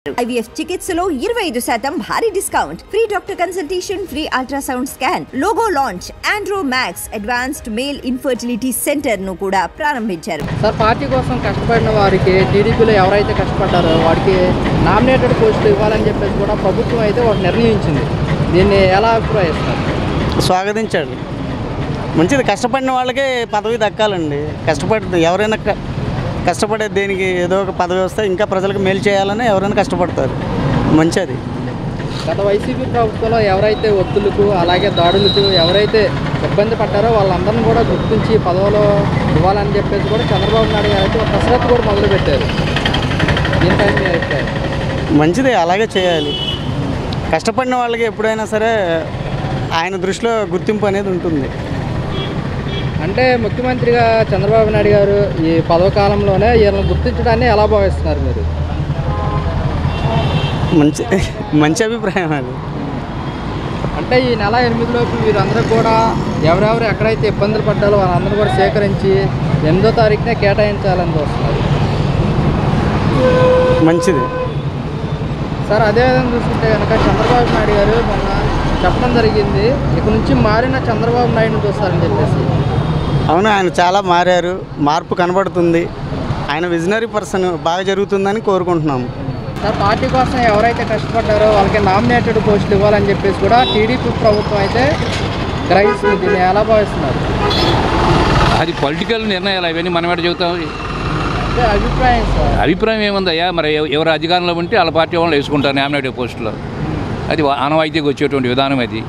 IVF చికిత్సలో 25% భారీ discount, free doctor consultation, free ultrasound scan, logo launch, Andro max advanced male infertility centre ను కూడా ప్రారంభించారు. Sir, party కోసం కష్టపడిన వారికి టీడీపీలో ఎవరైతే కష్టపడ్డారో వారికి నామినేటెడ్ పోస్టులు ఇవ్వాలని చెప్పేసి కూడా ప్రభుత్వం అయితే ఒక నిర్ణయించింది. దీన్ని ఎలా అభిప్రాయిస్తారు? స్వాగతించాడు. మంచిది, కష్టపడిన వాళ్ళకే పదవి దక్కాలండి. ఎవరైనా కష్టపడే దేనికి ఏదో ఒక పదవి వస్తే ఇంకా ప్రజలకు మేలు చేయాలని ఎవరైనా కష్టపడతారు. మంచిది. గత వైసీపీ ప్రభుత్వంలో ఎవరైతే ఒత్తులకు అలాగే దాడులకు ఎవరైతే ఇబ్బంది పడ్డారో వాళ్ళందరినీ కూడా గుర్తించి పదవిలో ఇవ్వాలని చెప్పేసి కూడా చంద్రబాబు నాయుడు గారు అయితే ఒక కసరత్తు కూడా మొదలుపెట్టారు. దీనిపై మీ అభిప్రాయం? మంచిది, అలాగే చేయాలి. కష్టపడిన వాళ్ళకి ఎప్పుడైనా సరే ఆయన దృష్టిలో గుర్తింపు అనేది ఉంటుంది. అంటే ముఖ్యమంత్రిగా చంద్రబాబు నాయుడు గారు ఈ పదవ కాలంలోనే వీళ్ళని గుర్తించడాన్ని ఎలా భావిస్తున్నారు మీరు? మంచి అభిప్రాయం అది. అంటే ఈ నెల 8లోపు వీరందరూ కూడా ఎవరెవరు ఎక్కడైతే ఇబ్బందులు పడ్డారో వాళ్ళందరూ కూడా సేకరించి 8వ తారీఖునే కేటాయించాలని చూస్తున్నారు. మంచిది సార్, అదేవిధంగా చూసుకుంటే కనుక చంద్రబాబు నాయుడు గారు మొన్న చెప్పడం జరిగింది, ఇక నుంచి మారిన చంద్రబాబు నాయుడుని చూస్తారని చెప్పేసి. అవును, ఆయన చాలా మారారు. మార్పు కనబడుతుంది. ఆయన విజనరీ పర్సన్. బాగా జరుగుతుందని కోరుకుంటున్నాము. సార్, పార్టీ కోసం ఎవరైతే కష్టపడ్డారో వాళ్ళకి నామినేటెడ్ పోస్టులు ఇవ్వాలని చెప్పేసి కూడా టీడీపీ ప్రభుత్వం అయితే గ్రహిస్తుంది. దీన్ని ఎలా భావిస్తున్నారు? అది పొలిటికల్ నిర్ణయాలు, అవన్నీ మనం ఎక్కడ చెబుతాం. అభిప్రాయం సార్, అభిప్రాయం ఏముందయ్యా, మరి ఎవరు అధికారంలో ఉంటే వాళ్ళ పార్టీ వాళ్ళు వేసుకుంటారు నామినేటెడ్ పోస్టులో. అది ఆనవాయితీకి వచ్చేటువంటి విధానం అది.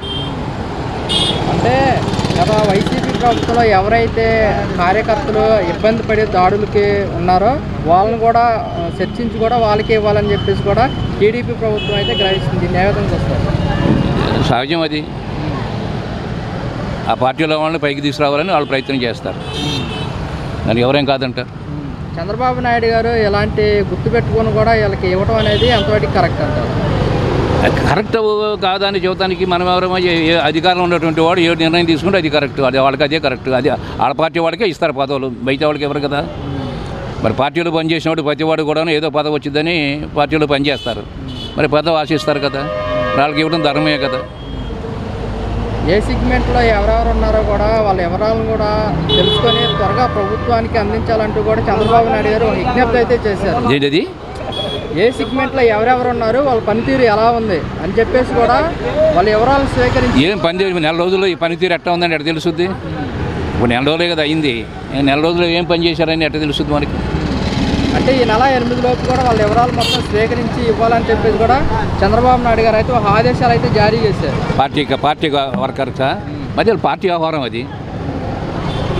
అంటే గత వైసీపీ ప్రభుత్వంలో ఎవరైతే కార్యకర్తలు ఇబ్బంది పడే దాడులకి ఉన్నారో వాళ్ళని కూడా చర్చించి కూడా వాళ్ళకే ఇవ్వాలని చెప్పేసి కూడా టీడీపీ ప్రభుత్వం అయితే గ్రహిస్తుంది. దీన్ని ఏ విధంగా వస్తారు? సహజం అది. ఆ పార్టీలో వాళ్ళని పైకి తీసుకురావాలని వాళ్ళు ప్రయత్నం చేస్తారు. దాన్ని ఎవరేం కాదంటారు. చంద్రబాబు నాయుడు గారు ఎలాంటి గుర్తుపెట్టుకొని కూడా వీళ్ళకి ఇవ్వడం అనేది ఎంతవరకు కరెక్ట్ అంటారు? కరెక్ట్ కాదని చెబుతానికి మనం ఎవరైనా అధికారంలో ఉన్నటువంటి వాడు ఏ నిర్ణయం తీసుకుంటే అది కరెక్ట్. అది వాళ్ళకి అదే కరెక్ట్. అది వాళ్ళ పార్టీ వాడికే ఇస్తారు పదవులు, బయట వాళ్ళకి ఎవరు కదా. మరి పార్టీలో పనిచేసినప్పుడు ప్రతి వాడు కూడా ఏదో పదవి వచ్చిందని పార్టీలో పనిచేస్తారు. మరి పదవి ఆశిస్తారు కదా, వాళ్ళకి ఇవ్వడం ధర్మమే కదా. ఏ సెగ్మెంట్లో ఎవరెవరు ఉన్నారో కూడా వాళ్ళ వివరాలను కూడా తెలుసుకొని త్వరగా ప్రభుత్వానికి అందించాలంటూ కూడా చంద్రబాబు నాయుడు గారు విజ్ఞప్తి అయితే చేశారు. ఏంటది? ఏ సెగ్మెంట్లో ఎవరెవరు ఉన్నారు, వాళ్ళ పనితీరు ఎలా ఉంది అని చెప్పేసి కూడా వాళ్ళ వివరాలను స్వీకరించి ఏం పనితీరు నెల రోజుల్లో ఈ పనితీరు ఎట్లా ఉందని ఎట్లా తెలుస్తుంది? ఇప్పుడు నెల రోజులే కదా అయింది. నెల రోజుల్లో ఏం పని చేశారని ఎట్లా తెలుస్తుంది మనకి? అంటే ఈ నెల 8లోపు కూడా వాళ్ళ వివరాలు మొత్తం స్వీకరించి ఇవ్వాలని చెప్పేసి కూడా చంద్రబాబు నాయుడు గారు అయితే ఒక ఆదేశాలు అయితే జారీ చేశారు. పార్టీ వర్కర్సా? మధ్య పార్టీ వ్యవహారం అది.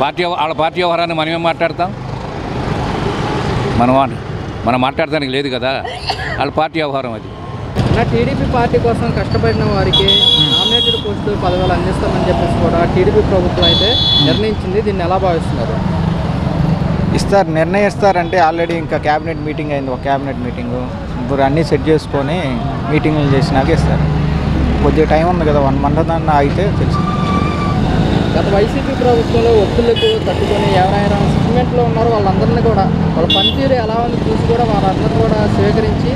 వాళ్ళ పార్టీ వ్యవహారాన్ని మనమేం మాట్లాడతాం? మనం మాట్లాడటానికి లేదు కదా. వాళ్ళ పార్టీ వ్యవహారం అది. నా టీడీపీ పార్టీ కోసం కష్టపడిన వారికి నామినేటెడ్ పోస్టులు పదవులు అందిస్తామని చెప్పేసి కూడా టీడీపీ ప్రభుత్వం అయితే నిర్ణయించింది. దీన్ని ఎలా భావిస్తున్నారు? నిర్ణయిస్తారంటే ఆల్రెడీ ఇంకా క్యాబినెట్ మీటింగ్ అయింది. ఒక క్యాబినెట్ మీటింగు ఇప్పుడు అన్నీ సెట్ చేసుకొని మీటింగ్లు చేసినాక ఇస్తారు. కొద్దిగా టైం ఉంది కదా, 1 month అన్న అయితే తెలుసు. గత వైసీపీ ప్రభుత్వంలో ఒత్తిళ్లకు తట్టుకొని ఎవరైనా సెగ్మెంట్లో ఉన్నారో వాళ్ళందరినీ కూడా వాళ్ళ పనితీరు ఎలా ఉంది చూసి కూడా వారందరూ కూడా స్వీకరించి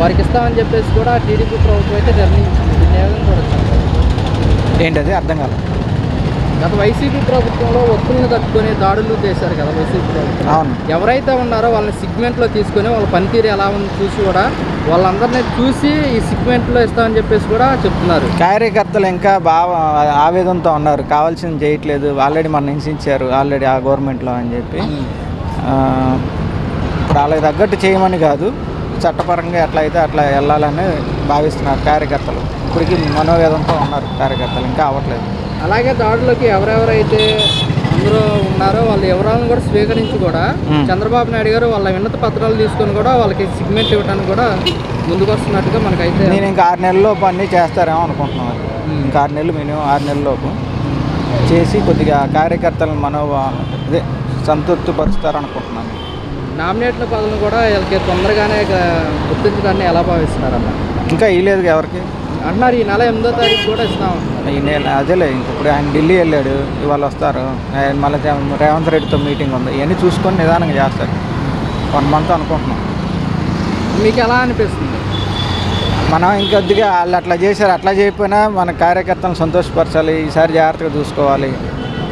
వారికి ఇస్తామని చెప్పేసి కూడా టీడీపీ ప్రభుత్వం అయితే నిర్ణయించింది. దీన్ని ఏ విధంగా చూడొచ్చు? ఏంటది అర్థం కాలేదు. గత వైసీపీ ప్రభుత్వంలో ఒత్తులను తట్టుకొని దాడులు చేశారు కదా వైసీపీ ప్రభుత్వం. అవును. ఎవరైతే ఉన్నారో వాళ్ళని సెగ్మెంట్లో తీసుకొని వాళ్ళ పనితీరు ఎలా ఉంది చూసి కూడా వాళ్ళందరినీ చూసి ఈ సెగ్మెంట్లో ఇస్తామని చెప్పేసి కూడా చెప్తున్నారు. కార్యకర్తలు ఇంకా బాగా ఆవేదనతో ఉన్నారు, కావాల్సింది చేయట్లేదు, ఆల్రెడీ మన హింసించారు ఆల్రెడీ ఆ గవర్నమెంట్లో అని చెప్పి. ఇప్పుడు వాళ్ళకి తగ్గట్టు చేయమని కాదు, చట్టపరంగా ఎట్లా అయితే అట్లా వెళ్ళాలని భావిస్తున్నారు కార్యకర్తలు. ఇప్పటికీ మనోవేదంతో ఉన్నారు కార్యకర్తలు, ఇంకా అవ్వట్లేదు. అలాగే దాడులకి ఎవరెవరైతే అందరూ ఉన్నారో వాళ్ళ వివరాలను కూడా స్వీకరించి కూడా చంద్రబాబు నాయుడు గారు వాళ్ళ విన్నత పత్రాలు తీసుకొని కూడా వాళ్ళకి సెగ్మెంట్ ఇవ్వడానికి కూడా ముందుకు వస్తున్నట్టుగా మనకైతే. నేను ఇంకా 6 నెలల్లోపు అన్నీ చేస్తారేమో అనుకుంటున్నాను. ఇంకా 6 నెలలు, మినిమం 6 నెలల్లోపు చేసి కొద్దిగా కార్యకర్తలను అదే సంతృప్తిపరుస్తారనుకుంటున్నాను. నామినేట్ల పదవులను కూడా వీళ్ళకి తొందరగానే గుర్తించడాన్ని ఎలా భావిస్తున్నారన్న? ఇంకా ఇవ్వలేదు ఎవరికి అంటున్నారు. ఈ నెల 8వ తారీఖు కూడా ఇస్తాం. ఈ నెల అదేలే, ఇప్పుడు ఆయన ఢిల్లీ వెళ్ళాడు, ఇవాళ వస్తారు. మళ్ళీ రేవంత్ రెడ్డితో మీటింగ్ ఉంది. ఇవన్నీ చూసుకొని నిదానంగా చేస్తారు. 1 month అనుకుంటున్నాం. మీకు ఎలా అనిపిస్తుంది? మనం ఇంకొద్దిగా వాళ్ళు అట్లా చేశారు, అట్లా చేయకపోయినా మన కార్యకర్తలను సంతోషపరచాలి. ఈసారి జాగ్రత్తగా చూసుకోవాలి.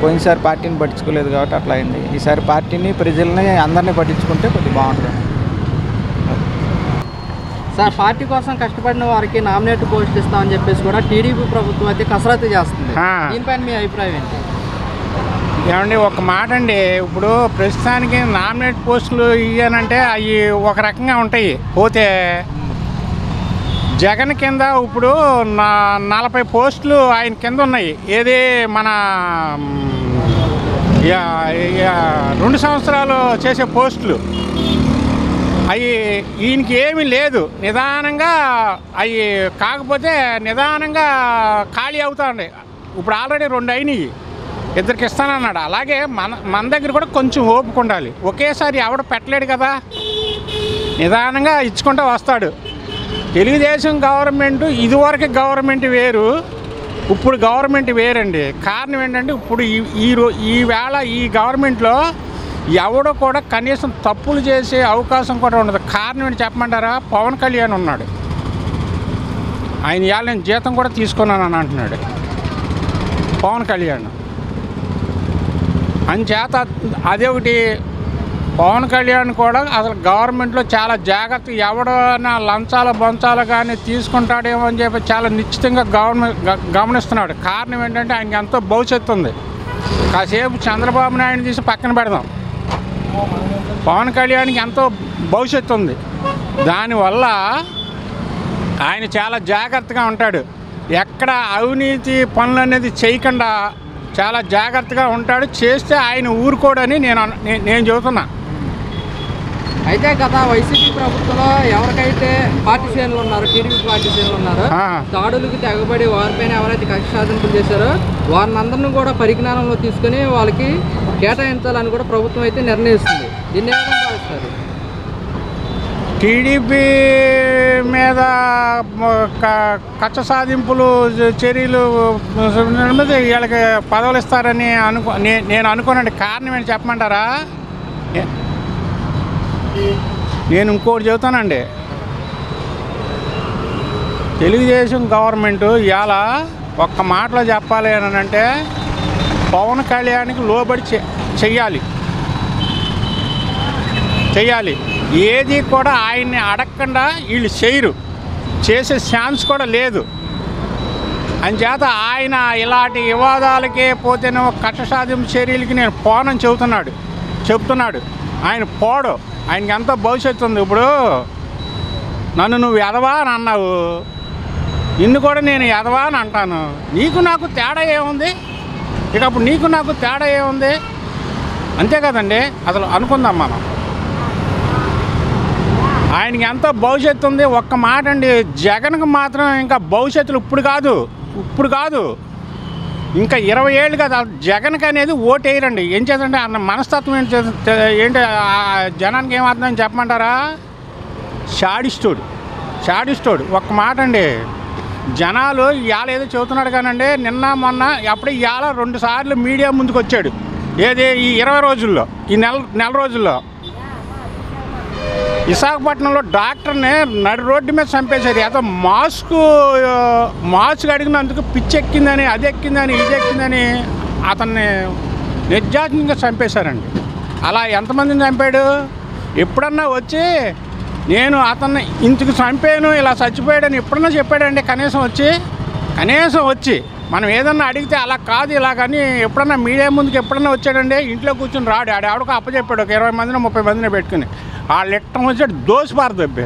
పోయినసారి పార్టీని పట్టించుకోలేదు కాబట్టి అట్లా అయింది. ఈసారి పార్టీని, ప్రజల్ని, అందరినీ పట్టించుకుంటే కొద్దిగా బాగుంటుంది. సార్, పార్టీ కోసం కష్టపడిన వారికి నామినేట్ పోస్ట్ ఇస్తామని చెప్పేసి కూడా టీడీపీ ప్రభుత్వం అయితే కసరత్తు చేస్తుంది. దీనిపైన మీ అభిప్రాయం ఏంటి? ఏమండి, ఒక మాట అండి, ఇప్పుడు ప్రస్తుతానికి నామినేట్ పోస్టులు ఇవ్వనంటే అవి ఒక రకంగా ఉంటాయి. పోతే జగన్ కింద ఇప్పుడు 40 పోస్టులు ఆయన కింద ఉన్నాయి. ఏది మన 2 సంవత్సరాలు చేసే పోస్టులు అవి ఈయనకి ఏమీ లేదు. నిదానంగా అవి కాకపోతే నిదానంగా ఖాళీ అవుతా ఉన్నాయి. ఇప్పుడు ఆల్రెడీ 2 అయినాయి, 2కి ఇస్తానన్నాడు. అలాగే మన దగ్గర కూడా కొంచెం ఓపిక ఉండాలి. ఒకేసారి ఎవడ పెట్టలేడు కదా, నిదానంగా ఇచ్చుకుంటూ వస్తాడు. తెలుగుదేశం గవర్నమెంట్ ఇదివరకు గవర్నమెంట్ వేరు, ఇప్పుడు గవర్నమెంట్ వేరండి. కారణం ఏంటంటే ఇప్పుడు ఈవేళ ఈ గవర్నమెంట్లో ఎవడో కూడా కనీసం తప్పులు చేసే అవకాశం కూడా ఉండదు. కారణం ఏంటి చెప్పమంటారా? పవన్ కళ్యాణ్ ఉన్నాడు. ఆయన ఇవాళ నేను జీతం కూడా తీసుకున్నానని అంటున్నాడు పవన్ కళ్యాణ్. అంచేత అదే ఒకటి, పవన్ కళ్యాణ్ కూడా అసలు గవర్నమెంట్లో చాలా జాగ్రత్త, ఎవడైనా లంచాలు బొంచాలు కానీ తీసుకుంటాడేమో అని చెప్పి చాలా నిశ్చితంగా గమనిస్తున్నాడు. కారణం ఏంటంటే ఆయనకి ఎంతో భవిష్యత్తు ఉంది. కాసేపు చంద్రబాబు నాయుడు తీసి పక్కన పెడదాం, పవన్ కళ్యాణ్కి ఎంతో భవిష్యత్తు ఉంది. దానివల్ల ఆయన చాలా జాగ్రత్తగా ఉంటాడు. ఎక్కడ అవినీతి పనులు అనేది చేయకుండా చాలా జాగ్రత్తగా ఉంటాడు. చేస్తే ఆయన ఊరుకోడని నేను చెబుతున్నా. అయితే గత వైసీపీ ప్రభుత్వంలో ఎవరికైతే పార్టీ శ్రేణులు ఉన్నారో, టీడీపీ పార్టీ శ్రేణులు ఉన్నారో, దాడులకు తెగబడి వారిపైన ఎవరైతే కక్ష సాధింపులు చేశారో వారిని అందరినీ కూడా పరిజ్ఞానంలో తీసుకుని వాళ్ళకి కేటాయించాలని కూడా ప్రభుత్వం అయితే నిర్ణయిస్తుంది. దీన్ని ఏ విధంగా భావిస్తారు? టీడీపీ మీద కక్ష సాధింపులు చర్యలు వీళ్ళకి పదవులు ఇస్తారని నేను అనుకోనండి. కారణం ఏంటి చెప్పమంటారా? నేను ఇంకోటి చెబుతానండి, తెలుగుదేశం గవర్నమెంటు ఇవాళ ఒక్క మాటలో చెప్పాలి అని అంటే పవన్ కళ్యాణ్కి లోబడి చెయ్యాలి. ఏది కూడా ఆయన్ని అడగకుండా వీళ్ళు చేయరు, చేసే ఛాన్స్ కూడా లేదు. అంచేత ఆయన ఇలాంటి వివాదాలకే పోతేనే కక్ష సాధింపు చర్యలకి నేను పోనని చెబుతున్నాడు. ఆయన పోడు, ఆయనకి ఎంతో భవిష్యత్తు ఉంది. ఇప్పుడు నన్ను నువ్వు ఎదవా అని అన్నావు, నిన్ను కూడా నేను ఎదవా అని అంటాను. నీకు నాకు తేడా ఏముంది? ఇక అప్పుడు నీకు నాకు తేడా ఏముంది? అంతే కదండి. అసలు అనుకుందాం మనం, ఆయనకి ఎంతో భవిష్యత్తు ఉంది. ఒక్క మాట అండి, జగన్కి మాత్రం ఇంకా భవిష్యత్తులు ఇప్పుడు కాదు ఇంకా 20 ఏళ్ళు కదా. జగన్కి అనేది ఓటు వేయరండి. ఏం చేద్దంటే అన్న మనస్తత్వం ఏంటి జనానికి ఏమవుతుందని చెప్పమంటారా? షాడిస్టోడు. ఒక్క మాట అండి, జనాలు ఇవాళ ఏదో చెబుతున్నాడు కానండి, నిన్న మొన్న అప్పుడే ఇవాళ 2 సార్లు మీడియా ముందుకు వచ్చాడు. ఏది ఈ 20 రోజుల్లో, ఈ నెల రోజుల్లో విశాఖపట్నంలో డాక్టర్ని నడి రోడ్డు మీద చంపేశారు. ఏదో మాస్క్ అడిగినందుకు పిచ్చెక్కిందని, అది ఎక్కిందని, ఇది ఎక్కిందని అతన్ని నిర్జాతంగా చంపేశారండి. అలా ఎంతమందిని చంపాడు? ఎప్పుడన్నా వచ్చి నేను అతన్ని ఇంటికి చంపాను, ఇలా చచ్చిపోయాడని ఎప్పుడన్నా చెప్పాడండి? కనీసం వచ్చి మనం ఏదన్నా అడిగితే అలా కాదు ఇలాగని ఎప్పుడన్నా మీడియా ముందుకు ఎప్పుడన్నా వచ్చాడండి? ఇంట్లో కూర్చొని రాడు. ఆవిడకు అప్పచెప్పాడు, ఒక 20 మందిని 30 మందిని పెట్టుకుని. ఆ లెట్టం వచ్చాడు, దోసి పారదొబ్బే.